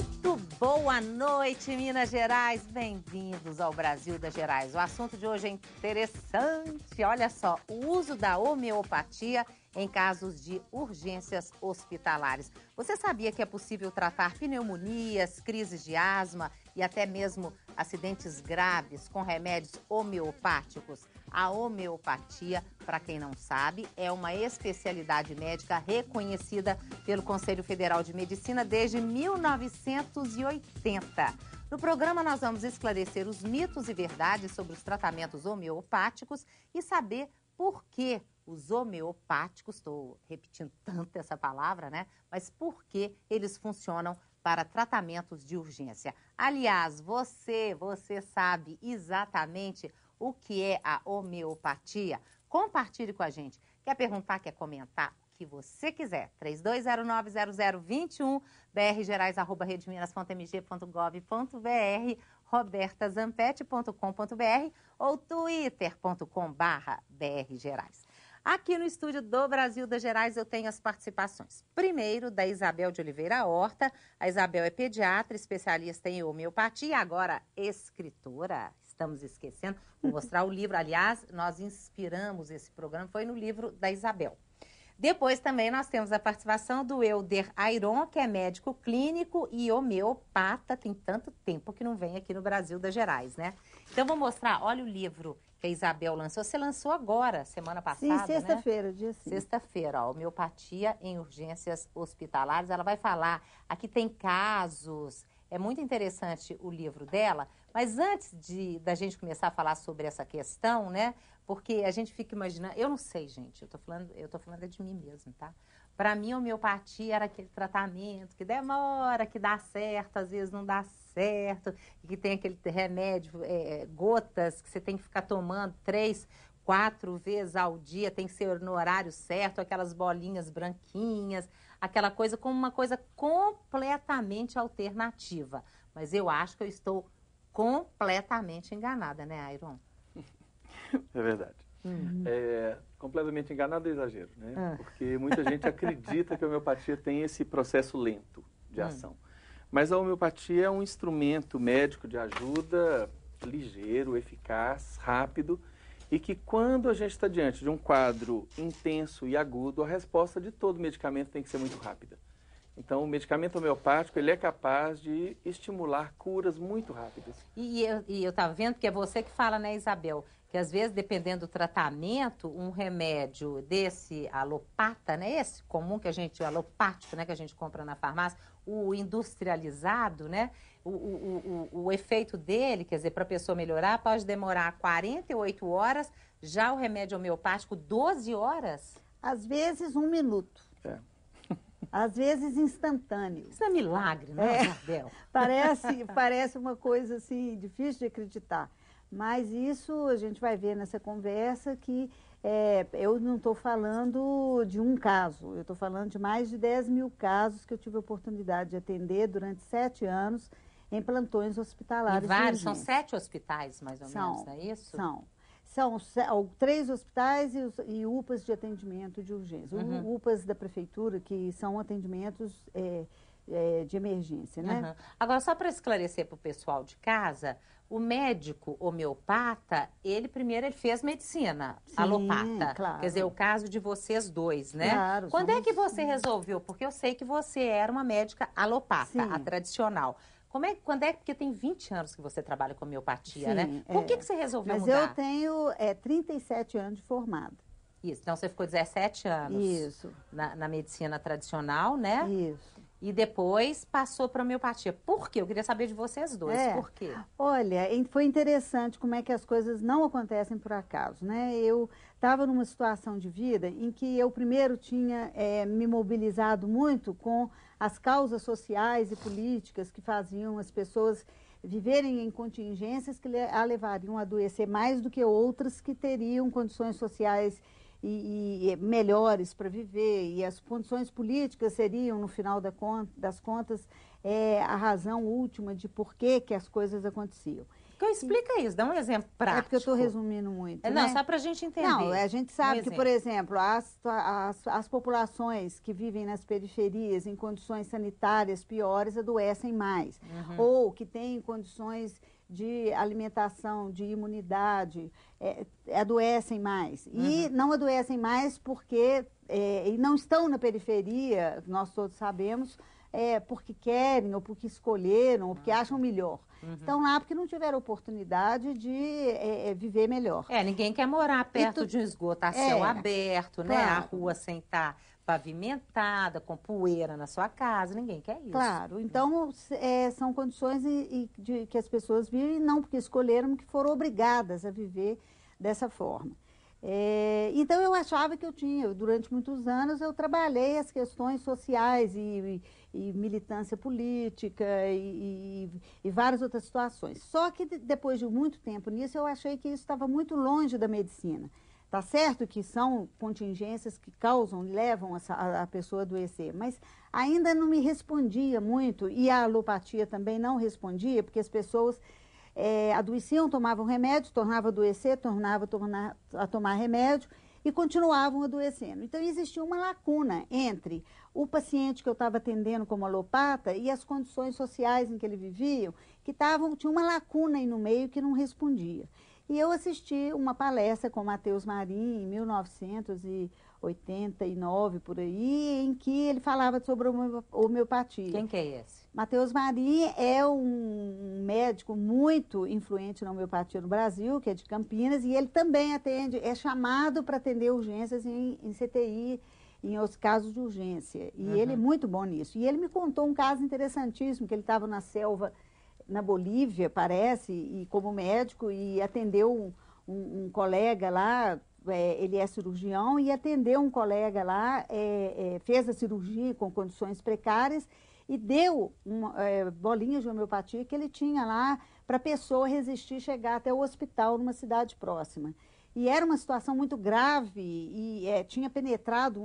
Muito boa noite, Minas Gerais. Bem-vindos ao Brasil das Gerais. O assunto de hoje é interessante. Olha só, o uso da homeopatia em casos de urgências hospitalares. Você sabia que é possível tratar pneumonias, crises de asma e até mesmo acidentes graves com remédios homeopáticos? A homeopatia, para quem não sabe, é uma especialidade médica reconhecida pelo Conselho Federal de Medicina desde 1980. No programa, nós vamos esclarecer os mitos e verdades sobre os tratamentos homeopáticos e saber por que os homeopáticos, estou repetindo tanto essa palavra, né? Mas por que eles funcionam para tratamentos de urgência? Aliás, você sabe exatamente o que é a homeopatia? Compartilhe com a gente. Quer perguntar, quer comentar? O que você quiser. 3209-0021, brgerais@redeminas.mg.gov.br, robertazampete.com.br ou twitter.com/brgerais. Aqui no estúdio do Brasil das Gerais eu tenho as participações. Primeiro, da Isabel de Oliveira Horta. A Isabel é pediatra, especialista em homeopatia e agora escritora. Estamos esquecendo. Vou mostrar o livro. Aliás, nós inspiramos esse programa, foi no livro da Isabel. Depois também nós temos a participação do Euder Ayron, que é médico clínico e homeopata. Tem tanto tempo que não vem aqui no Brasil das Gerais, né? Então, vou mostrar, olha o livro que a Isabel lançou. Você lançou agora, semana passada, Sim, sexta-feira, né? dia 5. Sexta-feira, ó, homeopatia em urgências hospitalares. Ela vai falar, aqui tem casos, é muito interessante o livro dela, mas antes da gente começar a falar sobre essa questão, né? Porque a gente fica imaginando, eu não sei, gente, eu tô falando de mim mesmo, tá? Para mim, a homeopatia era aquele tratamento que demora, que dá certo, às vezes não dá certo, e que tem aquele remédio, gotas, que você tem que ficar tomando 3, 4 vezes ao dia, tem que ser no horário certo, aquelas bolinhas branquinhas, aquela coisa como uma coisa completamente alternativa. Mas eu acho que eu estou completamente enganada, né, Ayron? É verdade. Completamente enganado é exagero, né? Porque muita gente acredita que a homeopatia tem esse processo lento de ação. Mas a homeopatia é um instrumento médico de ajuda ligeiro, eficaz, rápido, e que quando a gente está diante de um quadro intenso e agudo, a resposta de todo medicamento tem que ser muito rápida. Então, o medicamento homeopático, ele é capaz de estimular curas muito rápidas. E eu estava vendo que é você que fala, né, Isabel, que às vezes, dependendo do tratamento, um remédio desse alopata, né, esse comum que a gente, alopático, né, que a gente compra na farmácia, o industrializado, né, o efeito dele, quer dizer, para a pessoa melhorar, pode demorar 48 horas, já o remédio homeopático, 12 horas? Às vezes, 1 minuto. Às vezes instantâneo. Isso é milagre, não é, Isabel? Parece uma coisa assim, difícil de acreditar. Mas isso a gente vai ver nessa conversa que eu não estou falando de um caso, eu estou falando de mais de 10 mil casos que eu tive a oportunidade de atender durante 7 anos em plantões hospitalares. E vários, são 7 hospitais mais ou menos, não é isso? São 3 hospitais e UPAs de atendimento de urgência. UPAs da prefeitura, que são atendimentos de emergência, né? Agora, só para esclarecer para o pessoal de casa, o médico homeopata, ele fez medicina alopata. Claro. Quer dizer, o caso de vocês dois, né? Claro. Quando é que você resolveu? Porque eu sei que você era uma médica alopata, a tradicional. Porque tem 20 anos que você trabalha com homeopatia, né? Por que você resolveu mudar? Mas eu tenho 37 anos de formada. Isso, então você ficou 17 anos na medicina tradicional, né? Isso. E depois passou para a homeopatia. Por quê? Eu queria saber de vocês dois. Por quê? Olha, foi interessante como é que as coisas não acontecem por acaso, né? Eu estava numa situação de vida em que eu primeiro tinha me mobilizado muito com as causas sociais e políticas que faziam as pessoas viverem em contingências que a levariam a adoecer mais do que outras que teriam condições sociais e melhores para viver, e as condições políticas seriam, no final das contas, a razão última de por que as coisas aconteciam. Explica isso, dá um exemplo prático. É porque eu estou resumindo muito, Não, né? só para a gente entender. Não, a gente sabe que, por exemplo, as populações que vivem nas periferias em condições sanitárias piores adoecem mais. Ou que têm condições de alimentação, de imunidade, adoecem mais. E não adoecem mais porque e não estão na periferia, nós todos sabemos, porque querem, ou porque escolheram, ou porque acham melhor. Estão lá porque não tiveram oportunidade de viver melhor. Ninguém quer morar perto de um esgoto a céu aberto, né? A rua sem estar pavimentada, com poeira na sua casa, ninguém quer isso. Claro, então são condições que as pessoas vivem, não porque escolheram, que foram obrigadas a viver dessa forma. Então eu achava que durante muitos anos eu trabalhei as questões sociais e militância política e várias outras situações. Só que depois de muito tempo nisso eu achei que isso estava muito longe da medicina. Tá certo que são contingências que levam a pessoa a adoecer, mas ainda não me respondia muito, e a alopatia também não respondia, porque as pessoas adoeciam, tomavam remédio, tornavam a adoecer, tornavam a tomar remédio e continuavam adoecendo. Então existia uma lacuna entre o paciente que eu estava atendendo como alopata e as condições sociais em que ele vivia, tinha uma lacuna aí no meio que não respondia. E eu assisti uma palestra com Matheus Marim em 1989, por aí, em que ele falava sobre homeopatia. Quem que é esse? Matheus Marim é um médico muito influente na homeopatia no Brasil, que é de Campinas, e ele também é chamado para atender urgências em CTI, em outros casos de urgência. E ele é muito bom nisso. E ele me contou um caso interessantíssimo, que ele estava na selva, na Bolívia, parece, e como médico, e atendeu um colega lá, ele é cirurgião, e atendeu um colega lá, fez a cirurgia com condições precárias, e deu bolinhas de homeopatia que ele tinha lá para a pessoa resistir e chegar até o hospital numa cidade próxima. E era uma situação muito grave, e tinha penetrado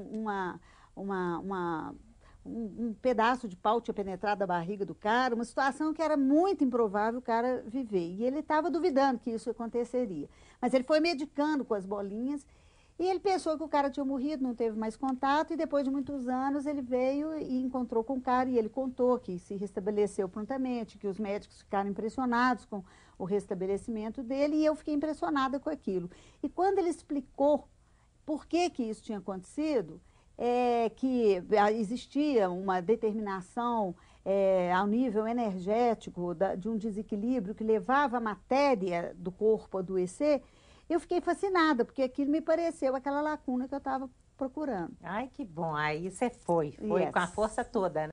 um pedaço de pau tinha penetrado a barriga do cara, uma situação que era muito improvável o cara viver. E ele estava duvidando que isso aconteceria. Mas ele foi medicando com as bolinhas e ele pensou que o cara tinha morrido, não teve mais contato, e depois de muitos anos ele veio e encontrou com o cara e ele contou que se restabeleceu prontamente, que os médicos ficaram impressionados com o restabelecimento dele, e eu fiquei impressionada com aquilo. E quando ele explicou por que isso tinha acontecido, que existia uma determinação ao nível energético de um desequilíbrio que levava a matéria do corpo a adoecer, eu fiquei fascinada, porque aquilo me pareceu aquela lacuna que eu estava procurando. Ai, que bom. Aí você foi com a força toda, né?